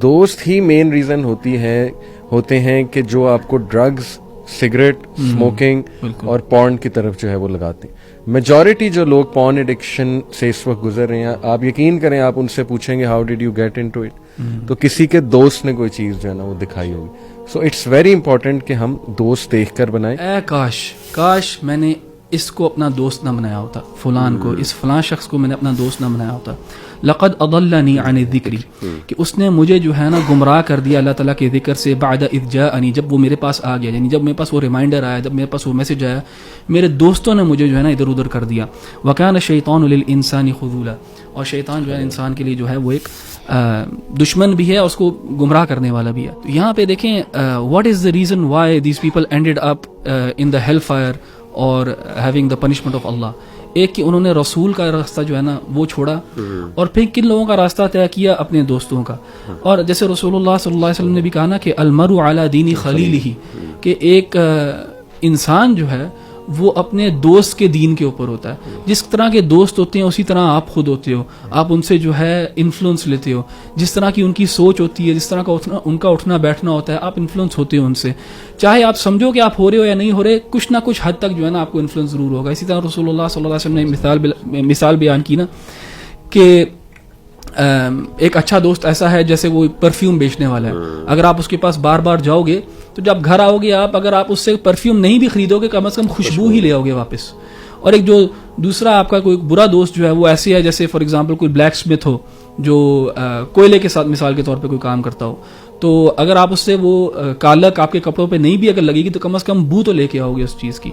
دوست ہی main reason ہوتے ہیں کہ جو آپ کو ڈرگز، سگریٹ، اسموکنگ اور پورن کی طرف جو ہے وہ لگاتے ہیں. میجورٹی جو لوگ پورن ایڈکشن سے اس وقت گزر رہے ہیں، آپ یقین کریں، آپ ان سے پوچھیں گے how did you get into it, تو کسی کے دوست نے کوئی چیز جو ہے نا وہ دکھائی ہوگی. سو اٹس ویری امپورٹنٹ کہ ہم دوست دیکھ کر بنائیں. کاش میں نے اس کو اپنا دوست نہ بنایا ہوتا، فلان کو، اس فلاں شخص کو میں نے اپنا دوست نہ بنایا ہوتا. لقد اضلنی عن الذکر، کہ اس نے مجھے جو ہے نا گمراہ کر دیا اللہ تعالیٰ کے ذکر سے، بعد اذ جاءنی، جب وہ میرے پاس آ گیا، یعنی جب میرے پاس وہ ریمائنڈر آیا، جب میرے پاس وہ میسج آیا، میرے دوستوں نے مجھے جو ہے نا ادھر ادھر کر دیا. وکان الشیطان للانسان خذولا، اور شیطان جو ہے انسان کے لیے جو ہے وہ ایک دشمن بھی ہے، اور اس کو گمراہ کرنے والا بھی ہے. تو یہاں پہ دیکھیں what is the reason why these people ended up in the hell fire اور ہیونگ دا پنشمنٹ آف اللہ. ایک کہ انہوں نے رسول کا راستہ جو ہے نا وہ چھوڑا، اور پھر کن لوگوں کا راستہ طے کیا؟ اپنے دوستوں کا. اور جیسے رسول اللہ صلی اللہ علیہ وسلم نے بھی کہا نا کہ المرء علی دین خلیلہ، کہ ایک انسان جو ہے وہ اپنے دوست کے دین کے اوپر ہوتا ہے. جس طرح کے دوست ہوتے ہیں اسی طرح آپ خود ہوتے ہو، آپ ان سے جو ہے انفلوئنس لیتے ہو. جس طرح کی ان کی سوچ ہوتی ہے، جس طرح کا ان کا اٹھنا بیٹھنا ہوتا ہے، آپ انفلوئنس ہوتے ہو ان سے. چاہے آپ سمجھو کہ آپ ہو رہے ہو یا نہیں ہو رہے، کچھ نہ کچھ حد تک جو ہے نا آپ کو انفلوئنس ضرور ہوگا. اسی طرح رسول اللہ صلی اللہ علیہ وسلم نے مثال بیان کی نا کہ ایک اچھا دوست ایسا ہے جیسے وہ پرفیوم بیچنے والا ہے. اگر آپ اس کے پاس بار بار جاؤ گے تو جب گھر آؤ گے آپ، اگر آپ اس سے پرفیوم نہیں بھی خریدو گے، کم از کم خوشبو ہی لے آؤ گے واپس. اور ایک جو دوسرا آپ کا کوئی برا دوست جو ہے وہ ایسے ہے جیسے فار ایگزامپل کوئی بلیک اسمتھ ہو جو کوئلے کے ساتھ مثال کے طور پہ کوئی کام کرتا ہو. تو اگر آپ اس سے وہ کالک آپ کے کپڑوں پہ نہیں بھی اگر لگے گی تو کم از کم بو تو لے کے آؤ گے اس چیز کی.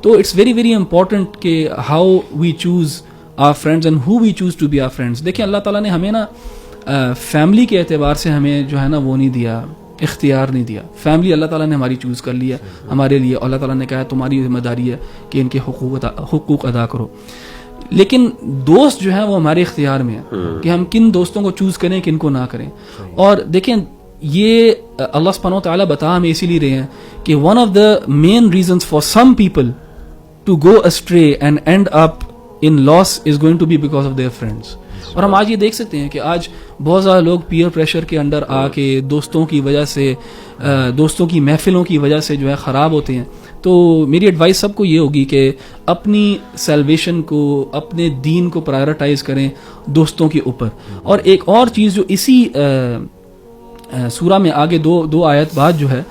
تو اٹس ویری ویری امپورٹنٹ کہ how we choose our friends and who we choose to be our friends. دیکھیں اللہ تعالیٰ نے ہمیں نا فیملی کے اعتبار سے ہمیں جو ہے نا وہ نہیں دیا، اختیار نہیں دیا. فیملی اللہ تعالیٰ نے ہماری چوز کر لیا ہمارے لیے، اللہ تعالیٰ نے کہا تمہاری ذمہ داری ہے کہ ان کے حقوق ادا کرو. لیکن دوست جو ہے وہ ہمارے اختیار میں ہے کہ ہم کن دوستوں کو چوز کریں کن کو نہ کریں. اور دیکھیں یہ اللہ سبحانہ و تعالیٰ بتا ہمیں اسی لیے رہے ہیں کہ one of the main reasons for some people to go stray and end up in loss is going to be because of their friends. اور ہم آج یہ دیکھ سکتے ہیں کہ آج بہت زیادہ لوگ پیئر پریشر کے انڈر آ کے دوستوں کی وجہ سے، دوستوں کی محفلوں کی وجہ سے جو ہے خراب ہوتے ہیں. تو میری ایڈوائس سب کو یہ ہوگی کہ اپنی سیلویشن کو، اپنے دین کو پرائرٹائز کریں دوستوں کے اوپر. اور ایک اور چیز جو اسی سورہ میں آگے دو آیت بعد جو ہے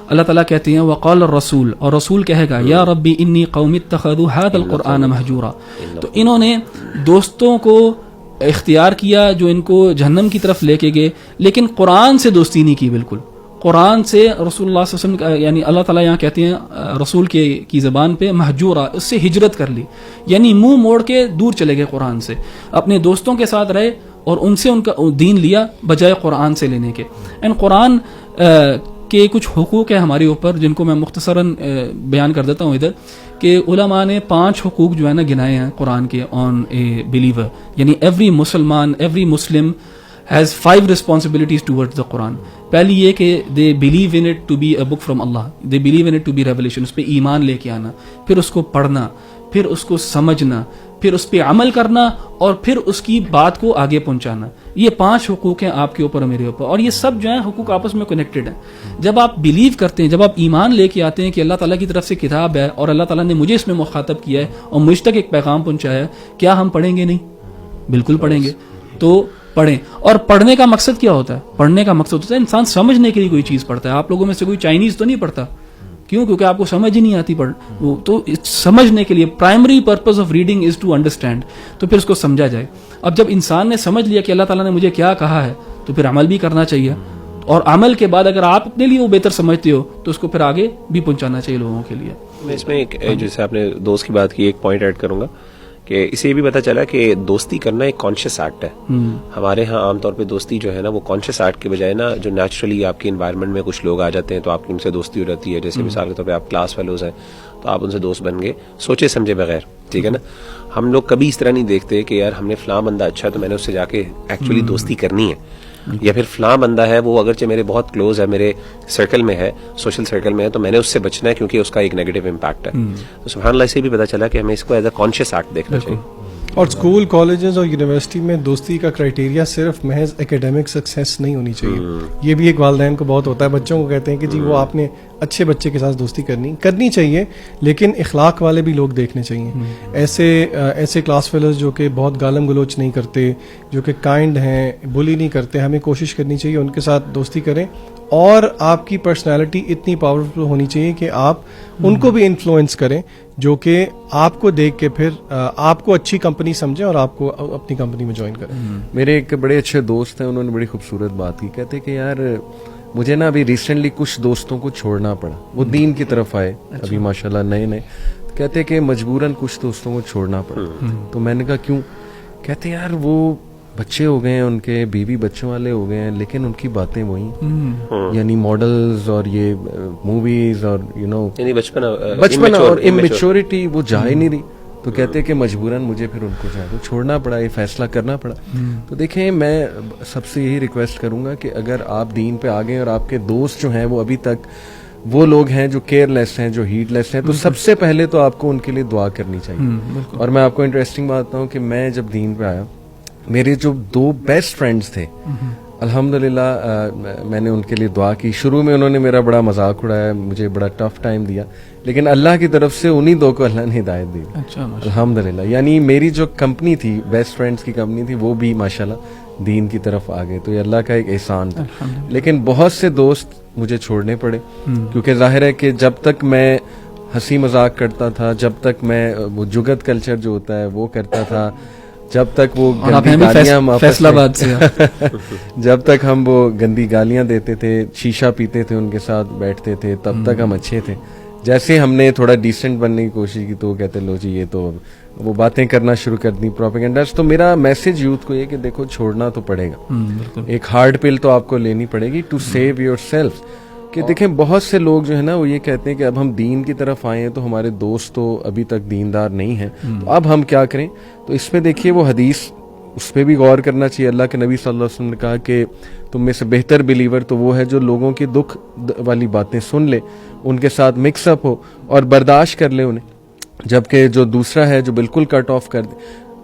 اللہ تعالیٰ کہتے ہیں وقال الرسول، اور رسول کہے گا یا ربی انی قوم اتخذوا هذا القرآن مہجورا. تو انہوں نے دوستوں کو اختیار کیا جو ان کو جہنم کی طرف لے کے گئے، لیکن قرآن سے دوستی نہیں کی. بالکل قرآن سے رسول اللہ صلی اللہ علیہ وسلم یعنی اللہ تعالیٰ یہاں کہتے ہیں رسول کی زبان پہ مہجورا، اس سے ہجرت کر لی، یعنی منہ موڑ کے دور چلے گئے قرآن سے. اپنے دوستوں کے ساتھ رہے اور ان سے ان کا دین لیا بجائے قرآن سے لینے کے. اینڈ قرآن کے کچھ حقوق ہیں ہمارے اوپر جن کو میں مختصراً بیان کر دیتا ہوں ادھر، کہ علماء نے 5 حقوق جو ہے نا گنائے ہیں قرآن کے آن اے بلیور. یعنی ایوری مسلمان، every Muslim has 5 responsibilities towards the Quran. پہلی یہ کہ they believe in it to be a book from Allah, they believe in it to be revelation, اس پہ ایمان لے کے آنا، پھر اس کو پڑھنا، پھر اس کو سمجھنا، پھر اس پہ عمل کرنا، اور پھر اس کی بات کو آگے پہنچانا. یہ 5 حقوق ہیں آپ کے اوپر اور میرے اوپر، اور یہ سب جو ہیں حقوق آپس میں کنیکٹڈ ہیں. جب آپ بلیو کرتے ہیں، جب آپ ایمان لے کے آتے ہیں کہ اللہ تعالیٰ کی طرف سے کتاب ہے اور اللہ تعالیٰ نے مجھے اس میں مخاطب کیا ہے اور مجھ تک ایک پیغام پہنچایا ہے، کیا ہم پڑھیں گے نہیں؟ بالکل پڑھیں گے. تو پڑھیں. اور پڑھنے کا مقصد کیا ہوتا ہے؟ پڑھنے کا مقصد ہوتا ہے انسان سمجھنے کے لیے کوئی چیز پڑھتا ہے. آپ لوگوں میں سے کوئی چائنیز تو نہیں پڑھتا، کیوں؟ کیونکہ آپ کو سمجھ ہی نہیں آتی وہ تو سمجھنے کے لیے primary purpose of reading is to understand. تو پھر اس کو سمجھا جائے. اب جب انسان نے سمجھ لیا کہ اللہ تعالیٰ نے مجھے کیا کہا ہے تو پھر عمل بھی کرنا چاہیے. اور عمل کے بعد اگر آپ اپنے لیے وہ بہتر سمجھتے ہو تو اس کو پھر آگے بھی پہنچانا چاہیے لوگوں کے لیے. میں اس میں ایک جیسے آپ نے دوست کی بات کی ایک پوائنٹ ایڈ کروں گا کہ اسے یہ بھی پتا چلا کہ دوستی کرنا ایک کانشیس ایکٹ ہے. ہمارے ہاں عام طور پہ دوستی جو ہے نا وہ کانشیس ایکٹ کے بجائے نا جو نیچرلی آپ کی انوائرمنٹ میں کچھ لوگ آ جاتے ہیں تو آپ کی ان سے دوستی ہو جاتی ہے. جیسے مثال کے طور پہ آپ کلاس فیلوز ہیں تو آپ ان سے دوست بن گئے سوچے سمجھے بغیر. ٹھیک ہے نا. ہم لوگ کبھی اس طرح نہیں دیکھتے کہ یار ہم نے فلاں بندہ اچھا تو میں نے اس سے جا کے ایکچولی دوستی کرنی ہے، یا پھر فلاں بندہ ہے وہ اگرچہ میرے بہت کلوز ہے، میرے سرکل میں ہے، سوشل سرکل میں ہے، تو میں نے اس سے بچنا ہے کیونکہ اس کا ایک نیگیٹو امپیکٹ ہے. تو سبحان اللہ سے بھی پتا چلا کہ ہمیں اس کو ایز اے کانشیس ایکٹ دیکھنا چاہیے. اور اسکول کالجز اور یونیورسٹی میں دوستی کا کرائٹیریا صرف محض اکیڈمک سکسیس نہیں ہونی چاہیے. یہ بھی ایک والدین کو بہت ہوتا ہے, بچوں کو کہتے ہیں کہ جی وہ آپ نے اچھے بچے کے ساتھ دوستی کرنی چاہیے, لیکن اخلاق والے بھی لوگ دیکھنے چاہیے. ایسے کلاس فیلوز جو کہ بہت گالم گلوچ نہیں کرتے, جو کہ کائنڈ ہیں, بلی نہیں کرتے, ہمیں کوشش کرنی چاہیے ان کے ساتھ دوستی کریں. اور آپ کی پرسنالٹی اتنی پاورفل ہونی چاہیے کہ آپ ان کو بھی انفلوئنس کریں, جو کہ آپ کو دیکھ کے پھر آپ کو اچھی کمپنی سمجھیں اور آپ کو اپنی کمپنی میں جوائن کریں. میرے ایک بڑے اچھے دوست ہیں, انہوں نے بڑی خوبصورت بات کی, کہتے کہ یار مجھے نا ابھی ریسنٹلی کچھ دوستوں کو چھوڑنا پڑا, وہ دین کی طرف آئے ابھی ماشاءاللہ نئے, کہتے کہ مجبوراً کچھ دوستوں کو چھوڑنا پڑا. تو میں نے کہا کیوں؟ کہتے یار وہ بچے ہو گئے ہیں ان کے, بیوی بچوں والے ہو گئے ہیں, لیکن ان کی باتیں وہی, یعنی ماڈلز اور یہ موویز اور بچپن اور امیچورٹی وہ جا ہی نہیں رہی. تو کہتے کہ مجبوراً مجھے پھر ان کو چھوڑنا پڑا, یہ فیصلہ کرنا پڑا. تو دیکھیں میں سب سے یہی ریکویسٹ کروں گا کہ اگر آپ دین پہ آ گئے اور آپ کے دوست جو ہیں وہ ابھی تک وہ لوگ ہیں جو کیئر لیس ہیں, جو ہیٹ لیس ہیں, تو سب سے پہلے تو آپ کو ان کے لیے دعا کرنی چاہیے. اور میں آپ کو انٹرسٹنگ بات بتاؤں کہ میں جب دین پہ آیا, میرے جو 2 بیسٹ فرینڈز تھے, الحمدللہ میں نے ان کے لیے دعا کی. شروع میں انہوں نے میرا بڑا مذاق اڑایا, مجھے بڑا ٹف ٹائم دیا, لیکن اللہ کی طرف سے انہی 2 کو اللہ نے ہدایت دی, الحمدللہ. یعنی میری جو کمپنی تھی, بیسٹ فرینڈز کی کمپنی تھی, وہ بھی ماشاءاللہ دین کی طرف آ گئے. تو یہ اللہ کا ایک احسان تھا. لیکن بہت سے دوست مجھے چھوڑنے پڑے, کیونکہ ظاہر ہے کہ جب تک میں ہنسی مذاق کرتا تھا, جب تک میں وہ جگت کلچر جو ہوتا ہے وہ کرتا تھا, جب تک وہ جب تک ہم وہ گندی گالیاں دیتے تھے, شیشہ پیتے تھے, ان کے ساتھ بیٹھتے تھے, تب تک ہم اچھے تھے. جیسے ہم نے تھوڑا ڈیسنٹ بننے کی کوشش کی تو وہ کہتے لو جی یہ تو وہ باتیں کرنا شروع کر دی, پروپیگنڈاز. تو میرا میسج یوتھ کو یہ کہ دیکھو چھوڑنا تو پڑے گا, ایک ہارڈ پل تو آپ کو لینی پڑے گی ٹو سیو یور سیلف. کہ دیکھیں بہت سے لوگ جو ہے نا وہ یہ کہتے ہیں کہ اب ہم دین کی طرف آئے ہیں تو ہمارے دوست تو ابھی تک دیندار نہیں ہیں, تو اب ہم کیا کریں. تو اس پہ دیکھیے وہ حدیث, اس پہ بھی غور کرنا چاہیے. اللہ کے نبی صلی اللہ علیہ وسلم نے کہا کہ تم میں سے بہتر بلیور تو وہ ہے جو لوگوں کی دکھ والی باتیں سن لے, ان کے ساتھ مکس اپ ہو اور برداشت کر لے انہیں, جبکہ جو دوسرا ہے جو بالکل کٹ آف کر دے.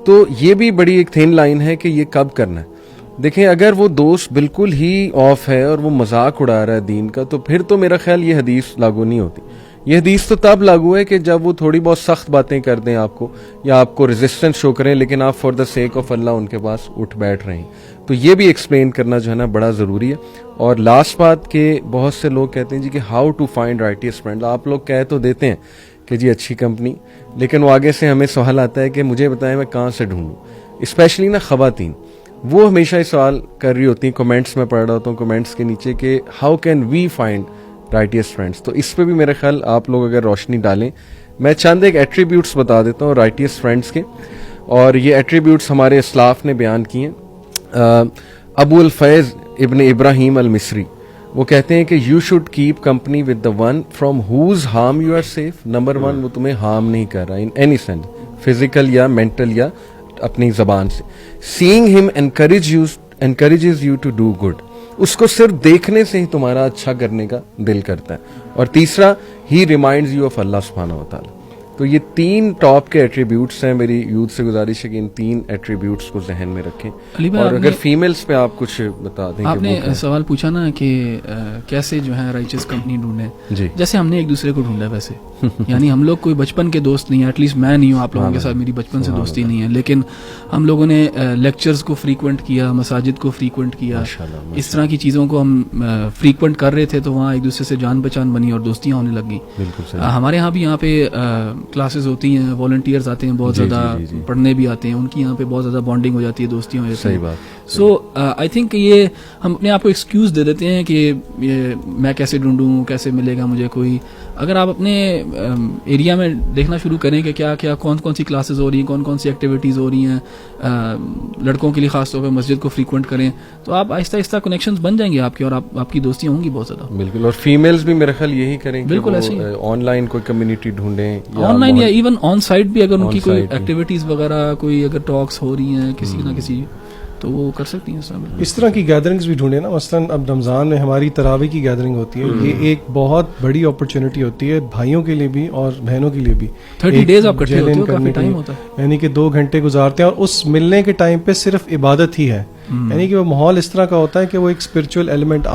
تو یہ بھی بڑی ایک تھن لائن ہے کہ یہ کب کرنا ہے. دیکھیں اگر وہ دوست بالکل ہی آف ہے اور وہ مذاق اڑا رہا ہے دین کا, تو پھر تو میرا خیال یہ حدیث لاگو نہیں ہوتی. یہ حدیث تو تب لاگو ہے کہ جب وہ تھوڑی بہت سخت باتیں کر دیں آپ کو, یا آپ کو ریزسٹنس شو کریں, لیکن آپ فار دا سیک آف اللہ ان کے پاس اٹھ بیٹھ رہے ہیں. تو یہ بھی ایکسپلین کرنا جو ہے نا بڑا ضروری ہے. اور لاسٹ بات کہ بہت سے لوگ کہتے ہیں جی کہ how to find righteous friend. آپ لوگ کہہ تو دیتے ہیں کہ جی اچھی کمپنی, لیکن وہ آگے سے ہمیں سوال آتا ہے کہ مجھے بتائیں میں کہاں سے ڈھونڈوں. اسپیشلی نا خواتین, وہ ہمیشہ یہ سوال کر رہی ہوتی ہیں, کمنٹس میں پڑھ رہا ہوتا ہوں کمنٹس کے نیچے کہ how can we find righteous friends. تو اس پہ بھی میرے خیال آپ لوگ اگر روشنی ڈالیں, میں چند ایک ایٹریبیوٹس بتا دیتا ہوں رائٹیس فرینڈس کے, اور یہ ایٹریبیوٹس ہمارے اسلاف نے بیان کیے ہیں. ابو الفیض ابن ابراہیم المصری وہ کہتے ہیں کہ you should keep company with the one from whose harm you are safe. Number 1, وہ تمہیں ہارم نہیں کر رہا ان اینی سینس, فزیکل یا مینٹل یا اپنی زبان سے. سینگ ہم encourages you to do good, اس کو صرف دیکھنے سے ہی تمہارا اچھا کرنے کا دل کرتا ہے. اور تیسرا, ہی ریمائنڈز یو آف اللہ سبحانہ و تعالیٰ. تو یہ 3 ٹاپ کے ایٹریبیوٹس ہیں. میری یوتھ سے گزارش ہے کہ ان 3 ایٹریبیوٹس کو ذہن میں رکھیں. اور اگر فیمیلز پہ آپ کچھ بتا دیں. آپ نے سوال پوچھا نا کہ کیسے جو ہے رائچس کمپنی ڈھونڈیں, جی جیسے ہم نے ایک دوسرے کو ڈھونڈا ویسے. یعنی ہم لوگ کوئی بچپن کے دوست نہیں ہیں, ایٹ لیسٹ میں نہیں ہوں, آپ لوگوں کے ساتھ میری بچپن سے دوستی نہیں ہے, لیکن ہم لوگوں نے لیکچرز کو فریکوینٹ کیا, مساجد کو فریکوینٹ کیا, اس طرح کی چیزوں کو ہم فریکوینٹ کر رہے تھے, تو وہاں ایک دوسرے سے جان پہچان بنی اور دوستیاں ہونے لگ گئیں. ہمارے یہاں بھی یہاں پہ کلاسز ہوتی ہیں, والنٹیئرز آتے ہیں بہت زیادہ, پڑھنے بھی آتے ہیں, ان کی یہاں پہ بہت زیادہ بانڈنگ ہو جاتی ہے, دوستیاں ہو جاتی ہیں. سو آئی تھنک یہ ہم اپنے آپ کو ایکسکیوز دے دیتے ہیں کہ میں کیسے ڈھونڈوں, کیسے ملے گا مجھے کوئی. اگر آپ اپنے ایریا میں دیکھنا شروع کریں کہ کیا کیا کون کون سی کلاسز ہو رہی ہیں, کون کون سی ایکٹیویٹیز ہو رہی ہیں, لڑکوں کے لیے خاص طور پہ مسجد کو فریکوینٹ کریں, تو آپ آہستہ آہستہ کنیکشنز بن جائیں گے آپ کے, اور آپ کی دوستیاں ہوں گی بہت زیادہ. بالکل. اور فیمیلز بھی میرا خیال یہی کریں, بالکل ایسے ہی آن لائن کوئی کمیونٹی ڈھونڈیں, آن لائن یا ایون آن سائٹ بھی, اگر ان کی کوئی ایکٹیویٹیز وغیرہ, کوئی اگر ٹاکس ہو رہی ہیں کسی نہ کسی تو وہ کر سکتی ہیں صاحب. اس طرح کی گیدرنگز بھی ڈھونڈے نا. مثلاً اب رمضان میں ہماری تراویح کی گیدرنگ ہوتی ہے, یہ ایک بہت بڑی اپرچونٹی ہوتی ہے بھائیوں کے لیے بھی اور بہنوں کے لیے بھی. 30 days آپ کٹھے ہوتے ہو, کافی ٹائم ہوتا ہے, یعنی کہ 2 گھنٹے گزارتے ہیں اور اس ملنے کے ٹائم پہ صرف عبادت ہی ہے, یعنی کہ وہ ماحول اس طرح کا ہوتا ہے کہ وہ ایک اسپرچول ایلیمنٹ